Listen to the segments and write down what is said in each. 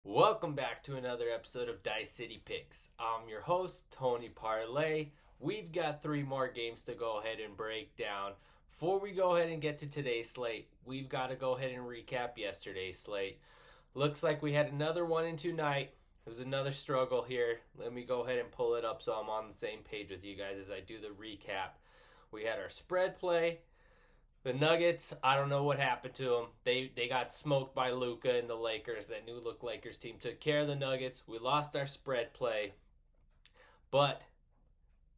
Welcome back to another episode of Dice City Picks. I'm your host, Tony Parlay. We've got three more games to go ahead and break down. Before we go ahead and get to today's slate, we've got to go ahead and recap yesterday's slate. Looks like we had another 1-2 night. It was another struggle here. Let me go ahead and pull it up so I'm on the same page with you guys as I do the recap. We had our spread play. The Nuggets, I don't know what happened to them. They got smoked by Luka and the Lakers. That new look Lakers team took care of the Nuggets. We lost our spread play. But,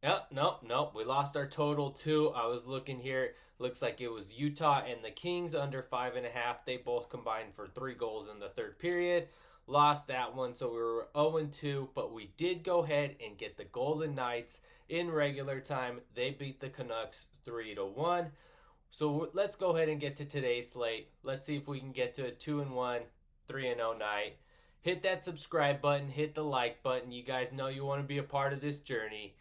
nope. We lost our total too. I was looking here. Looks like it was Utah and the Kings under 5.5. They both combined for 3 goals in the third period. Lost that one, so we were 0-2. But we did go ahead and get the Golden Knights in regular time. They beat the Canucks 3-1. So let's go ahead and get to today's slate. Let's see if we can get to a 2-1, 3-0 night. Hit that subscribe button, hit the like button. You guys know you want to be a part of this journey.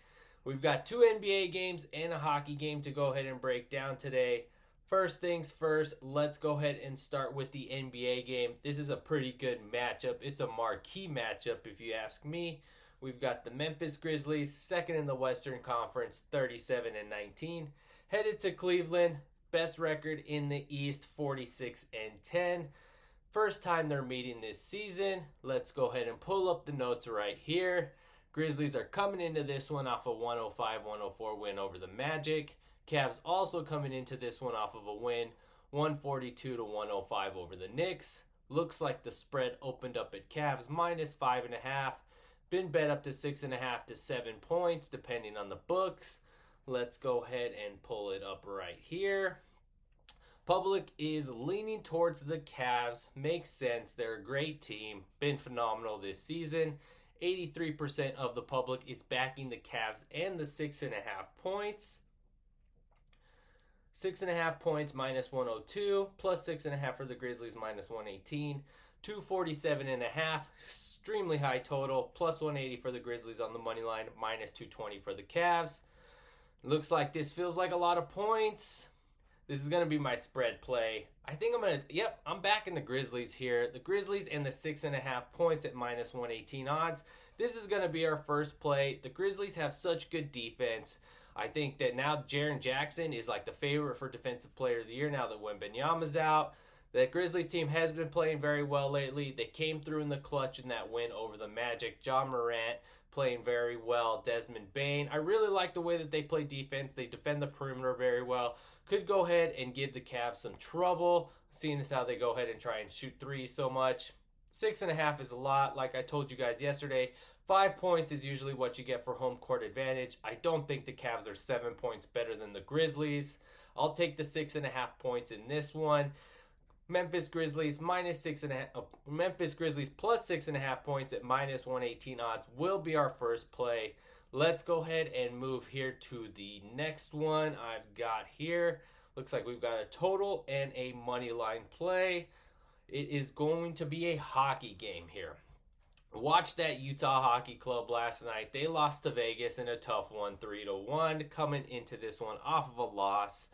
We've got 2 NBA games and a hockey game to go ahead and break down today. First things first, let's go ahead and start with the NBA game. This is a pretty good matchup. It's a marquee matchup if you ask me. We've got the Memphis Grizzlies, second in the Western Conference, 37-19. Headed to Cleveland. Best record in the East, 46-10. First time they're meeting this season. Let's go ahead and pull up the notes right here. Grizzlies are coming into this one off a 105-104 win over the Magic. Cavs also coming into this one off of a win, 142-105 over the Knicks. Looks like the spread opened up at Cavs minus 5.5. Been bet up to 6.5 to 7 points depending on the books. Let's go ahead and pull it up right here. Public is leaning towards the Cavs. Makes sense. They're a great team. Been phenomenal this season. 83% of the public is backing the Cavs and the 6.5 points. 6.5 points minus 102. Plus 6.5 for the Grizzlies minus 118. 247.5. Extremely high total. Plus 180 for the Grizzlies on the money line. Minus 220 for the Cavs. Looks like this feels like a lot of points. This is going to be my spread play. I think I'm back in the Grizzlies here. The Grizzlies and the 6.5 points at minus 118 odds. This is going to be our first play. The Grizzlies have such good defense. I think that now Jaren Jackson is like the favorite for Defensive Player of the Year now that Wembanyama's out. The Grizzlies team has been playing very well lately. They came through in the clutch in that win over the Magic. John Morant playing very well. Desmond Bane. I really like the way that they play defense. They defend the perimeter very well. Could go ahead and give the Cavs some trouble, seeing as how they go ahead and try and shoot threes so much. 6.5 is a lot. Like I told you guys yesterday, 5 points is usually what you get for home court advantage. I don't think the Cavs are 7 points better than the Grizzlies. I'll take the 6.5 points in this one. Memphis Grizzlies minus 6.5. Memphis Grizzlies plus 6.5 points at minus 118 odds will be our first play. Let's go ahead and move here to the next one I've got here. Looks like we've got a total and a money line play. It is going to be a hockey game here. Watched that Utah Hockey Club last night. They lost to Vegas in a tough one, 3-1. Coming into this one off of a loss.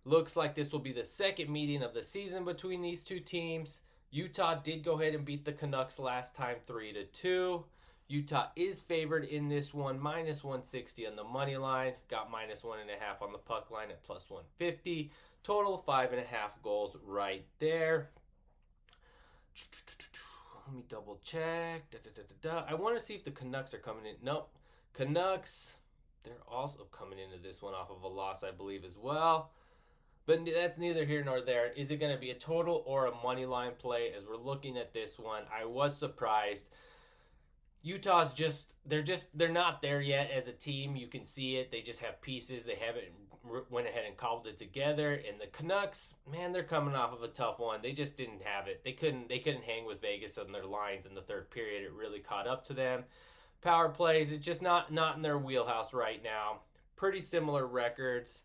Looks like this will be the second meeting of the season between these two teams. Utah did go ahead and beat the Canucks last time 3-2. Utah is favored in this one, minus 160 on the money line. Got minus 1.5 on the puck line at plus 150. Total 5.5 goals right there. Let me double check. I want to see if the Canucks are coming in. Nope. Canucks, they're also coming into this one off of a loss, I believe, as well. But that's neither here nor there. Is it going to be a total or a money line play as we're looking at this one? I was surprised. Utah's they're not there yet as a team. You can see it. They just have pieces. They haven't went ahead and cobbled it together. And the Canucks, man, they're coming off of a tough one. They just didn't have it. They couldn't hang with Vegas on their lines in the third period. It really caught up to them. Power plays, it's just not in their wheelhouse right now. Pretty similar records.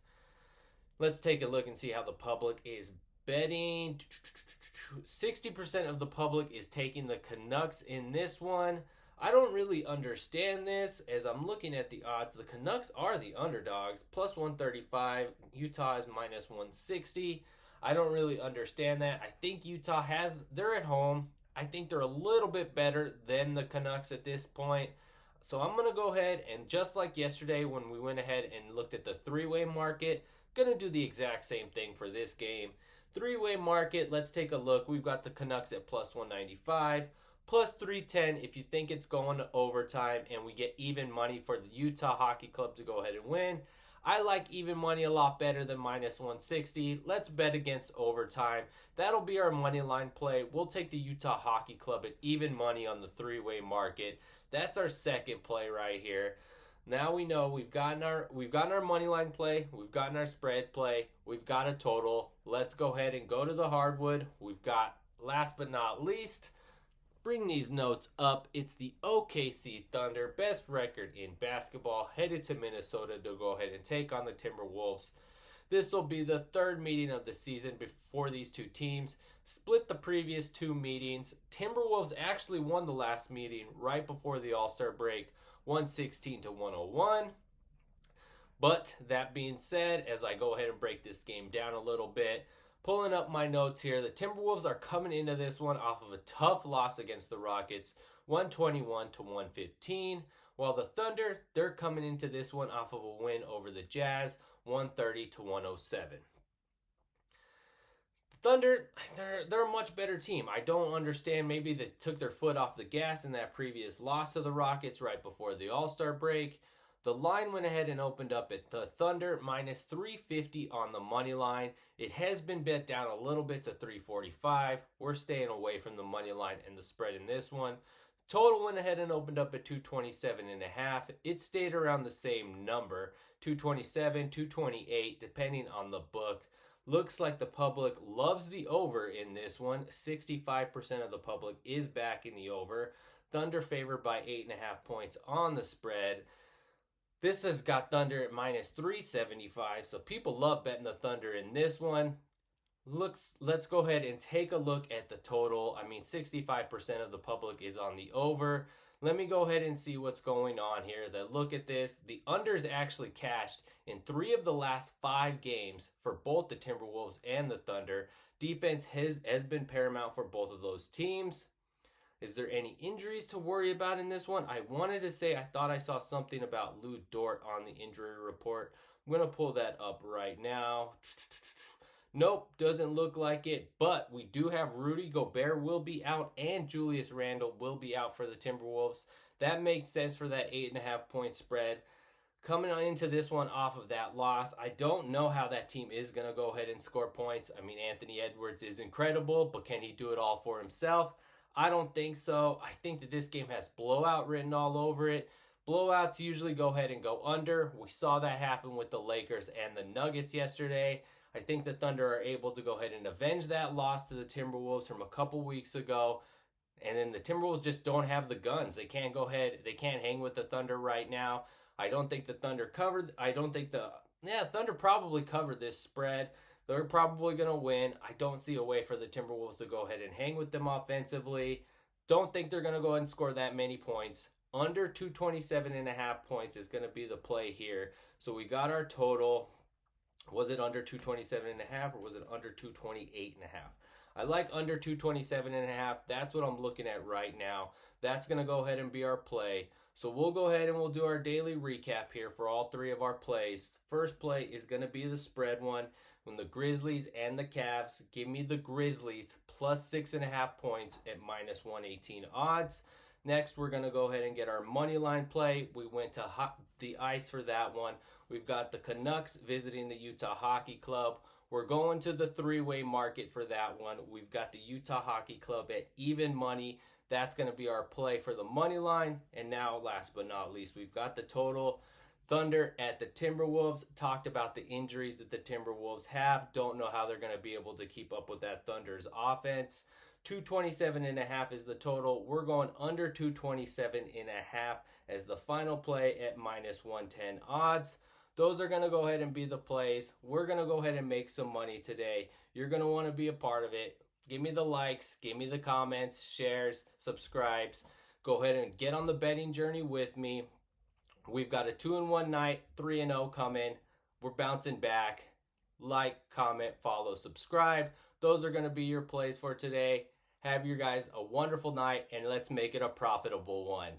Let's take a look and see how the public is betting. 60% of the public is taking the Canucks in this one. I don't really understand this as I'm looking at the odds. The Canucks are the underdogs, plus 135. Utah is minus 160. I don't really understand that. I think they're at home. I think they're a little bit better than the Canucks at this point. So I'm going to go ahead and just like yesterday when we went ahead and looked at the three-way market, going to do the exact same thing for this game. Three-way market, let's take a look. We've got the Canucks at plus 195, plus 310 if you think it's going to overtime, and we get even money for the Utah Hockey Club to go ahead and win. I like even money a lot better than minus 160. Let's bet against overtime. That'll be our money line play. We'll take the Utah Hockey Club at even money on the three-way market. That's our second play right here. Now we know we've gotten our money line play, we've gotten our spread play, we've got a total. Let's go ahead and go to the hardwood. We've got, last but not least, bring these notes up. It's the OKC Thunder, best record in basketball, headed to Minnesota to go ahead and take on the Timberwolves. This will be the third meeting of the season before these two teams split the previous two meetings. Timberwolves actually won the last meeting right before the All-Star break, 116 to 101. But that being said, as I go ahead and break this game down a little bit, pulling up my notes here, the Timberwolves are coming into this one off of a tough loss against the Rockets, 121 to 115, while the Thunder, they're coming into this one off of a win over the Jazz, 130 to 107. The Thunder, they're a much better team. I don't understand. Maybe they took their foot off the gas in that previous loss to the Rockets right before the All-Star break. The line went ahead and opened up at the Thunder minus 350 on the money line. It has been bet down a little bit to 345. We're staying away from the money line and the spread in this one. Total went ahead and opened up at 227.5. It stayed around the same number, 227, 228, depending on the book. Looks like the public loves the over in this one. 65% of the public is backing the over. Thunder favored by 8.5 points on the spread. This has got Thunder at minus 375, so people love betting the Thunder in this one. Let's go ahead and take a look at the total. 65% of the public is on the over. Let me go ahead and see what's going on here as I look at this. The unders actually cashed in 3 of the last 5 games for both the Timberwolves and the Thunder. Defense has been paramount for both of those teams. Is there any injuries to worry about in this one? I wanted to say I thought I saw something about Lou Dort on the injury report. I'm going to pull that up right now. Nope, doesn't look like it, but we do have Rudy Gobert will be out and Julius Randle will be out for the Timberwolves. That makes sense for that 8.5 point spread. Coming into this one off of that loss, I don't know how that team is going to go ahead and score points. Anthony Edwards is incredible, but can he do it all for himself? I don't think so. I think that this game has blowout written all over it. Blowouts usually go ahead and go under. We saw that happen with the Lakers and the Nuggets yesterday. I think the Thunder are able to go ahead and avenge that loss to the Timberwolves from a couple weeks ago. And then the Timberwolves just don't have the guns. They can't go ahead. They can't hang with the Thunder right now. I don't think the Thunder covered. Thunder probably covered this spread. They're probably going to win. I don't see a way for the Timberwolves to go ahead and hang with them offensively. Don't think they're going to go ahead and score that many points. Under 227.5 points is going to be the play here. So we got our total. Was it under 227.5 or was it under 228.5? I like under 227.5. That's what I'm looking at right now. That's going to go ahead and be our play. So we'll go ahead and we'll do our daily recap here for all 3 of our plays. First play is going to be the spread one. When the Grizzlies and the Cavs, give me the Grizzlies plus 6.5 points at minus 118 odds. Next, we're going to go ahead and get our money line play. We went to the ice for that one. We've got the Canucks visiting the Utah Hockey Club. We're going to the 3-way market for that one. We've got the Utah Hockey Club at even money. That's going to be our play for the money line. And now, last but not least, we've got the total. Thunder at the Timberwolves. Talked about the injuries that the Timberwolves have. Don't know how they're going to be able to keep up with that Thunder's offense. 227.5 is the total. We're going under 227.5 as the final play at minus 110 odds. Those are going to go ahead and be the plays. We're going to go ahead and make some money today. You're going to want to be a part of it. Give me the likes, give me the comments, shares, subscribes. Go ahead and get on the betting journey with me. We've got a 2-1 night, 3-0 coming. We're bouncing back. Like, comment, follow, subscribe. Those are going to be your plays for today. Have your guys a wonderful night, and let's make it a profitable one.